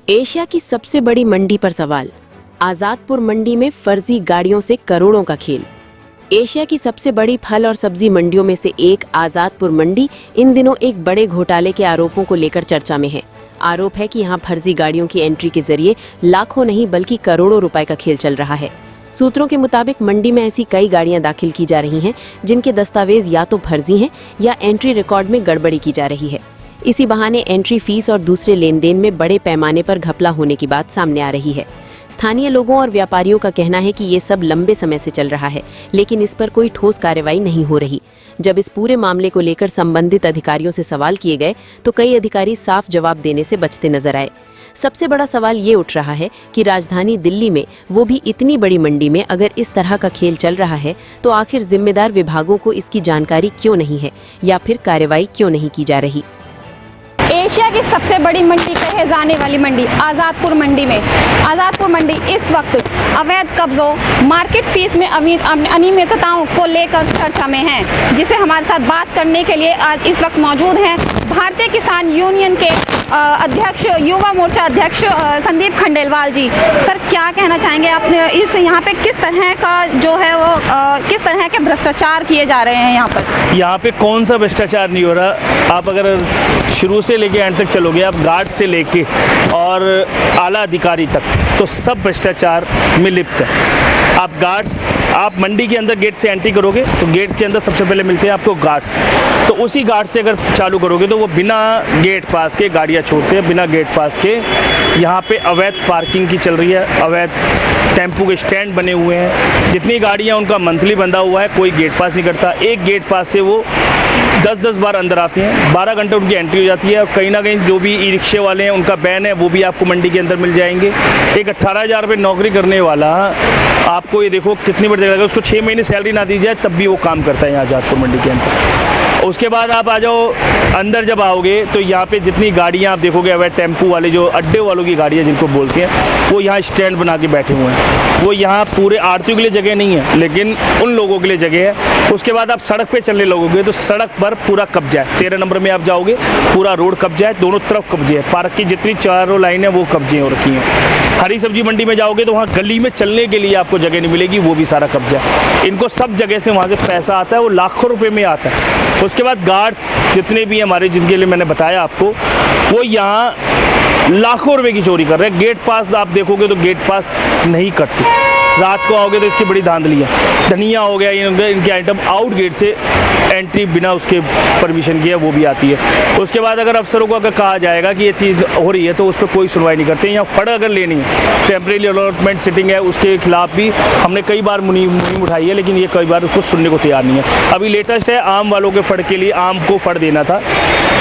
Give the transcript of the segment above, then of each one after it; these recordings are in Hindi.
एशिया की सबसे बड़ी मंडी पर सवाल। आजादपुर मंडी में फर्जी गाड़ियों से करोड़ों का खेल। एशिया की सबसे बड़ी फल और सब्जी मंडियों में से एक आजादपुर मंडी इन दिनों एक बड़े घोटाले के आरोपों को लेकर चर्चा में है। आरोप है कि यहाँ फर्जी गाड़ियों की एंट्री के जरिए लाखों नहीं बल्कि करोड़ों रुपए का खेल चल रहा है। सूत्रों के मुताबिक मंडी में ऐसी कई गाड़ियां दाखिल की जा रही हैं जिनके दस्तावेज या तो फर्जी हैं या एंट्री रिकॉर्ड में गड़बड़ी की जा रही है। इसी बहाने एंट्री फीस और दूसरे लेन देन में बड़े पैमाने पर घपला होने की बात सामने आ रही है। स्थानीय लोगों और व्यापारियों का कहना है कि ये सब लंबे समय से चल रहा है, लेकिन इस पर कोई ठोस कार्रवाई नहीं हो रही। जब इस पूरे मामले को लेकर संबंधित अधिकारियों से सवाल किए गए तो कई अधिकारी साफ जवाब देने से बचते नजर आए। सबसे बड़ा सवाल ये उठ रहा है कि राजधानी दिल्ली में, वो भी इतनी बड़ी मंडी में, अगर इस तरह का खेल चल रहा है तो आखिर जिम्मेदार विभागों को इसकी जानकारी क्यों नहीं है या फिर कार्रवाई क्यों नहीं की जा रही। एशिया की सबसे बड़ी मंडी कहे जाने वाली मंडी आज़ादपुर मंडी में आज़ादपुर मंडी इस वक्त अवैध कब्जों, मार्केट फीस में अनियमितताओं को लेकर चर्चा में है, जिसे हमारे साथ बात करने के लिए आज इस वक्त मौजूद हैं भारतीय किसान यूनियन के अध्यक्ष, युवा मोर्चा अध्यक्ष संदीप खंडेलवाल जी। सर, क्या कहना चाहेंगे आप इस यहाँ पे किस तरह का जो है वो किस तरह के भ्रष्टाचार किए जा रहे हैं यहाँ पे कौन सा भ्रष्टाचार नहीं हो रहा। आप अगर शुरू से लेके एंड तक चलोगे, आप गार्ड से लेके और आला अधिकारी तक, तो सब भ्रष्टाचार में लिप्त है। आप मंडी के अंदर गेट से एंट्री करोगे तो गेट के अंदर सबसे पहले मिलते हैं आपको गार्ड्स। तो उसी गार्ड से अगर चालू करोगे तो वो बिना गेट पास के गाड़ियाँ छोड़ते हैं, बिना गेट पास के। यहाँ पे अवैध पार्किंग की चल रही है, अवैध टेम्पू के स्टैंड बने हुए हैं। जितनी गाड़ियाँ उनका मंथली बंधा हुआ है, कोई गेट पास नहीं करता। एक गेट पास से वो 10-10 बार अंदर आते हैं, 12 घंटे उनकी एंट्री हो जाती है। और कहीं ना कहीं जो भी ई रिक्शे वाले हैं उनका बैन है, वो भी आपको मंडी के अंदर मिल जाएंगे। एक 18,000 रुपये नौकरी करने वाला, आपको ये देखो कितनी बड़ी जगह, उसको 6 महीने सैलरी ना दी जाए तब भी वो काम करता है यहाँ आज़ादपुर मंडी के अंदर। उसके बाद आप आ जाओ अंदर, जब आओगे तो यहाँ पे जितनी गाड़ियाँ आप देखोगे, अवैध टेम्पू वाले, जो अड्डे वालों की गाड़ियाँ जिनको बोलते हैं, वो यहाँ स्टैंड बना के बैठे हुए हैं। वो यहाँ पूरे आड़तियों के लिए जगह नहीं है, लेकिन उन लोगों के लिए जगह है। उसके बाद आप सड़क पे चलने लगोगे तो सड़क पर पूरा कब्जा है। 13 नंबर में आप जाओगे, पूरा रोड कब्जा है, दोनों तरफ कब्जे है। पार्क की जितनी चारों लाइन है वो कब्जे हो रखी हैं। हरी सब्जी मंडी में जाओगे तो वहाँ गली में चलने के लिए आपको जगह नहीं मिलेगी, वो भी सारा कब्जा है। इनको सब जगह से वहाँ से पैसा आता है, वो लाखों रुपये में आता है। उसके बाद गार्ड्स जितने भी हमारे, जिनके लिए मैंने बताया आपको, वो यहाँ लाखों रुपए की चोरी कर रहे हैं। गेट पास आप देखोगे तो गेट पास नहीं करते। रात को आओगे तो इसकी बड़ी धांधली है। धनिया हो गया, इनके आइटम आउट गेट से एंट्री बिना उसके परमिशन किए वो भी आती है। उसके बाद अगर अफसरों को अगर कहा जाएगा कि ये चीज़ हो रही है तो उस पर कोई सुनवाई नहीं करते। यहाँ फड़ अगर लेनी है, टेम्परेरी अलॉटमेंट सिटिंग है, उसके खिलाफ भी हमने कई बार मुहिम उठाई है, लेकिन ये कई बार उसको सुनने को तैयार नहीं है। अभी लेटेस्ट है, आम वालों के फड़ के लिए आम को फड़ देना था,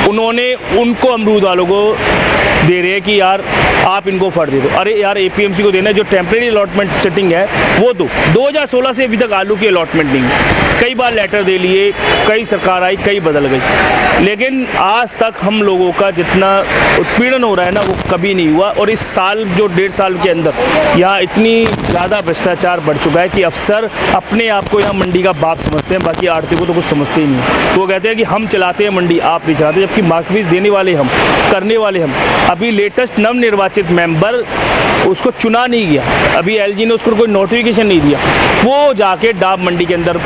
उन्होंने उनको अमरूद वालों को दे रहे हैं कि यार आप इनको फड़ दे दो। अरे यार, APMC को देना है, जो टेम्परेरी अलॉटमेंट सेटिंग है वो दो। 2016 से अभी तक आलू की अलॉटमेंट नहीं है। कई बार लेटर दे लिए, कई सरकार आई, कई बदल गई, लेकिन आज तक हम लोगों का जितना उत्पीड़न हो रहा है ना, वो कभी नहीं हुआ। और इस साल, जो 1.5 साल के अंदर यहाँ इतनी ज़्यादा भ्रष्टाचार बढ़ चुका है कि अफसर अपने आप को यहाँ मंडी का बाप समझते हैं, बाकी आड़ती को तो कुछ समझते ही नहीं। तो वो कहते हैं कि हम चलाते हैं मंडी, आप नहीं चलाते, जबकि मार्केट फीस देने वाले हम, करने वाले हम। अभी लेटेस्ट नवनिर्वाचित मेंबर, उसको चुना नहीं गया, अभी LG ने उसको कोई नोटिफिकेशन नहीं दिया, वो जाके डाब मंडी के अंदर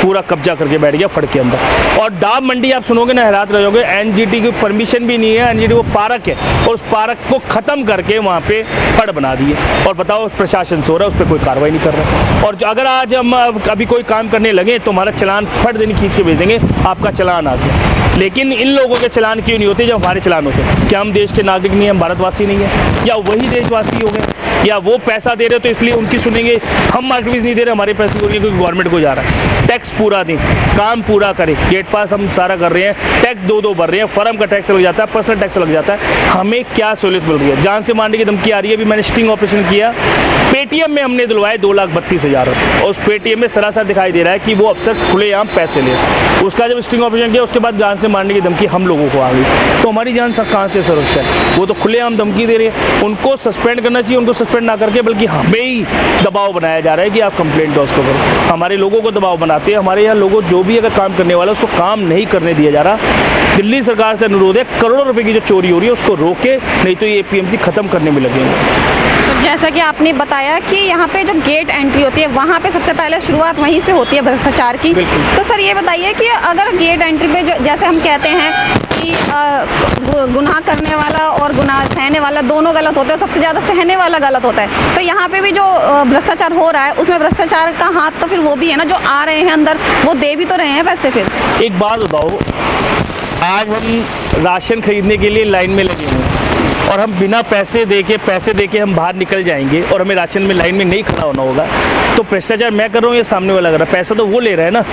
पूरा कब्जा करके बैठ गया फड़ के अंदर। और डाब मंडी आप सुनोगे ना, हैरान रह जाओगे, NGT की परमिशन भी नहीं है। NGT वो पार्क है और उस पार्क को ख़त्म करके वहाँ पे फड़ बना दिए। और बताओ, प्रशासन सो रहा है, उस पर कोई कार्रवाई नहीं कर रहा। और अगर आज हम अभी कोई काम करने लगे तो हमारा चलान फट देने खींच के भेज देंगे, आपका चलान आ गया। लेकिन इन लोगों के चलान क्यों नहीं होते जब हमारे चलान होते हैं? क्या हम देश के नागरिक नहीं हैं, भारतवासी नहीं है, या वही देशवासी हो गए, या वो पैसा दे रहे हो तो इसलिए उनकी सुनेंगे? हम मार्केट फीस नहीं दे रहे, हमारे पैसे क्योंकि गवर्नमेंट को जा रहा है। टैक्स पूरा दें, काम पूरा करें। गेट पास हम सारा कर रहे हैं, टैक्स 2-2 भर रहे हैं, फर्म का टैक्स लग जाता है, पर्सनल टैक्स लग जाता है। हमें क्या सहूलियत मिल रही है? जान से मारने की धमकी आ रही है। अभी मैंने स्टिंग ऑपरेशन किया, पेटीएम में हमने दिलवाए 2,32,000, और उस पेटीएम में सरासर दिखाई दे रहा है कि वो अफसर खुलेआम पैसे ले। उसका जब स्टिंग ऑपरेशन किया, उसके बाद जान से मारने की धमकी हम लोगों को आ गई, तो हमारी जान कहाँ से सुरक्षा है? वो तो खुलेआम धमकी दे रहे हैं। उनको सस्पेंड करना चाहिए, उनको सस्पेंड ना करके बल्कि हमें ही दबाव बनाया जा रहा है कि आप कंप्लेंट दो, उसको करो। हमारे लोगों को दबाव बनाते हैं। हमारे यहाँ लोगों जो भी अगर काम करने वाला है उसको काम नहीं करने दिया जा रहा। दिल्ली सरकार से अनुरोध है, करोड़ों रुपए की जो चोरी हो रही है उसको रोके, नहीं तो ये एपीएमसी खत्म करने में लगेंगे। तो जैसा कि आपने बताया कि यहाँ पे जो गेट एंट्री होती है वहाँ पे सबसे पहले शुरुआत वहीं से होती है भ्रष्टाचार की। तो सर ये बताइए कि अगर गेट एंट्री पे जो जैसे हम कहते हैं कि गुनाह करने वाला और गुनाह सहने वाला दोनों गलत होते हैं, सबसे ज़्यादा सहने वाला गलत होता है, तो यहाँ पे भी जो भ्रष्टाचार हो रहा है उसमें भ्रष्टाचार का हाथ तो फिर वो भी है ना, जो आ रहे हैं अंदर वो दे भी तो रहे हैं पैसे। फिर एक बात बताओ, आज हम राशन खरीदने के लिए लाइन में लगे हुए हैं और हम बिना पैसे दे के हम बाहर निकल जाएंगे और हमें राशन में लाइन में नहीं खड़ा होना होगा, तो भ्रष्टाचार मैं कर रहा हूँ या सामने वाला कर रहा है? पैसा तो वो ले रहा है ना।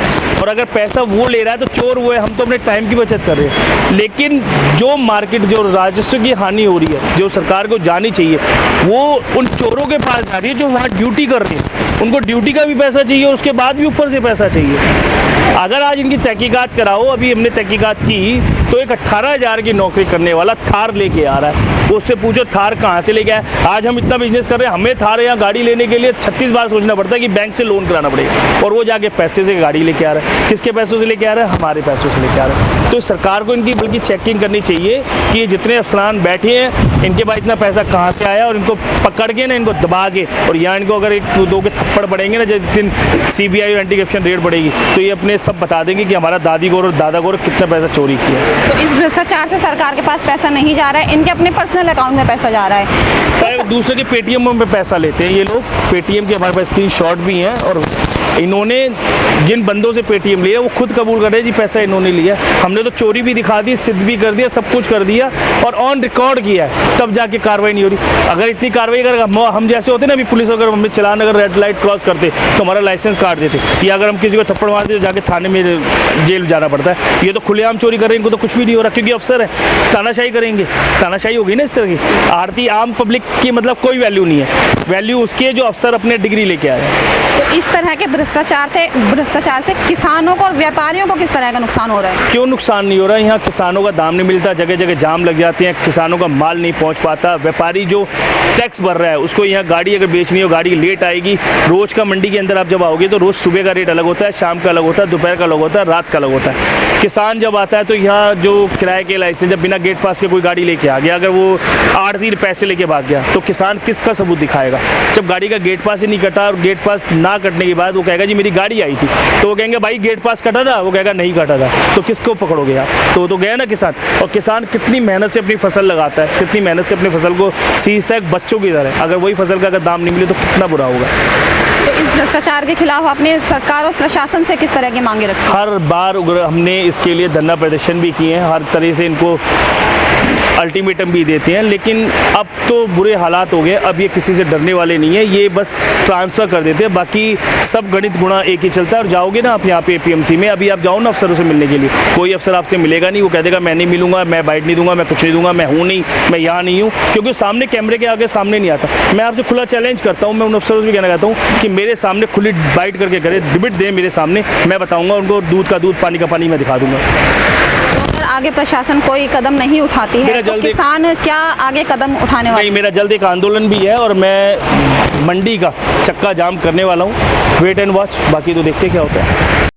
और अगर पैसा वो ले रहा है तो चोर वो है, हम तो अपने टाइम की बचत कर रहे हैं। लेकिन जो मार्केट, जो राजस्व की हानि हो रही है, जो सरकार को जानी चाहिए, वो उन चोरों के पास जा रही है जो वहाँ ड्यूटी कर रहे हैं। उनको ड्यूटी का भी पैसा चाहिए, उसके बाद भी ऊपर से पैसा चाहिए। अगर आज इनकी तहकीकात कराओ, अभी हमने तहकीकात की तो एक 18,000 की नौकरी करने वाला थार लेके आ रहा है, उससे पूछो थार कहाँ से लेके आया। आज हम इतना बिजनेस कर रहे हैं, हमें थार या गाड़ी लेने के लिए 36 बार सोचना पड़ता है कि बैंक से लोन कराना पड़ेगा, और वो जाके पैसे से गाड़ी लेके आ रहा है। किसके पैसों से लेके आ रहा है? हमारे पैसों से लेके आ रहा है। तो सरकार को इनकी बल्कि चेकिंग करनी चाहिए कि ये जितने अफसरान बैठे हैं इनके पास इतना पैसा कहाँ से आया, और इनको पकड़ के ना, इनको दबा के, और यहाँ इनको अगर एक दो के थप्पड़ पड़ेंगे ना, जिस दिन CBI और एंटी करप्शन रेड पड़ेगी तो ये अपने सब बता देंगे कि हमारा दादी गौर और दादा गौर कितना पैसा चोरी किया। तो इस भ्रष्टाचार से सरकार के पास पैसा नहीं जा रहा है, इनके अपने पर्सनल अकाउंट में पैसा जा रहा है। तो दूसरे के पेटीएम में पैसा लेते हैं ये लोग। पेटीएम के हमारे पास स्क्रीनशॉट भी हैं, और इन्होंने जिन बंदों से पेटीएम लिया वो खुद कबूल कर रहे हैं जी पैसा इन्होंने लिया। हमने तो चोरी भी दिखा दी, सिद्ध भी कर दिया, सब कुछ कर दिया और ऑन रिकॉर्ड किया है, तब जाके कार्रवाई नहीं हो रही। अगर इतनी कार्रवाई अगर हम जैसे होते ना, अभी पुलिस अगर हमें चलान अगर रेड लाइट क्रॉस करते तो हमारा लाइसेंस काट देते, या अगर हम किसी को थप्पड़ मारते तो जाके थाने में जेल जाना पड़ता है। ये तो खुलेआम चोरी कर रहे हैं, इनको तो कुछ भी नहीं हो रहा, क्योंकि अफसर है। तानाशाही करेंगे, तानाशाही होगी ना इस तरह की। आरती आम पब्लिक की मतलब कोई वैल्यू नहीं है, वैल्यू उसकी है जो अफसर अपने डिग्री लेके आए हैं। तो इस तरह के भ्रष्टाचार से किसानों को और व्यापारियों को किस तरह का नुकसान हो रहा है? क्यों नुकसान नहीं हो रहा है? यहाँ किसानों का दाम नहीं मिलता, जगह जगह जाम लग जाते हैं, किसानों का माल नहीं पहुँच पाता। व्यापारी जो टैक्स भर रहा है उसको यहाँ गाड़ी अगर बेचनी हो, गाड़ी लेट आएगी। रोज़ का मंडी के अंदर आप जब आओगे तो रोज़ सुबह का रेट अलग होता है, शाम का अलग होता है, दोपहर का अलग होता है, रात का अलग होता है। किसान जब आता है तो यहाँ जो किराए के लाइसेंस, जब बिना गेट पास के कोई गाड़ी लेके आ गया, अगर वो आढ़ती पैसे लेके भाग गया तो किसान किसका सबूत दिखाएगा? जब गाड़ी का गेट पास ही नहीं कटा, और गेट पास ना कटने के बाद वो कहेगा जी मेरी गाड़ी आई थी, तो वो कहेंगे भाई गेट पास कटा था, वो कहेगा नहीं कटा था, तो किसको पकड़ोगे आप? तो गया ना किसान। और किसान कितनी मेहनत से अपनी फसल लगाता है, कितनी मेहनत से अपनी फसल को सींचता है बच्चों की तरह। अगर वही फसल का अगर दाम नहीं मिले तो कितना बुरा होगा। तो इस भ्रष्टाचार के खिलाफ आपने सरकार और प्रशासन से किस तरह की मांगे रखी? हर बार हमने इसके लिए धरना प्रदर्शन भी किए हैं, हर तरह से इनको अल्टीमेटम भी देते हैं, लेकिन अब तो बुरे हालात हो गए। अब ये किसी से डरने वाले नहीं है, ये बस ट्रांसफ़र कर देते हैं, बाकी सब गणित गुणा एक ही चलता है। और जाओगे ना आप यहाँ पे APMC में, अभी आप जाओ ना अफसरों से मिलने के लिए, कोई अफसर आपसे मिलेगा नहीं, वो कह देगा मैं नहीं मिलूंगा, मैं बाइट नहीं दूंगा, मैं कुछ नहीं दूंगा, मैं हूँ नहीं, मैं यहाँ नहीं हूँ, क्योंकि सामने कैमरे के आगे सामने नहीं आता। मैं आपसे खुला चैलेंज करता हूँ, मैं उन अफसरों से भी कहना चाहता हूँ कि मेरे सामने खुली बाइट करके करे, डिबेट दें मेरे सामने, मैं बताऊँगा उनको, दूध का दूध पानी का पानी मैं दिखा दूँगा। आगे प्रशासन कोई कदम नहीं उठाती है तो किसान क्या आगे कदम उठाने वाले? नहीं, मेरा जल्द एक आंदोलन भी है और मैं मंडी का चक्का जाम करने वाला हूँ। वेट एंड वॉच, बाकी तो देखते क्या होता है।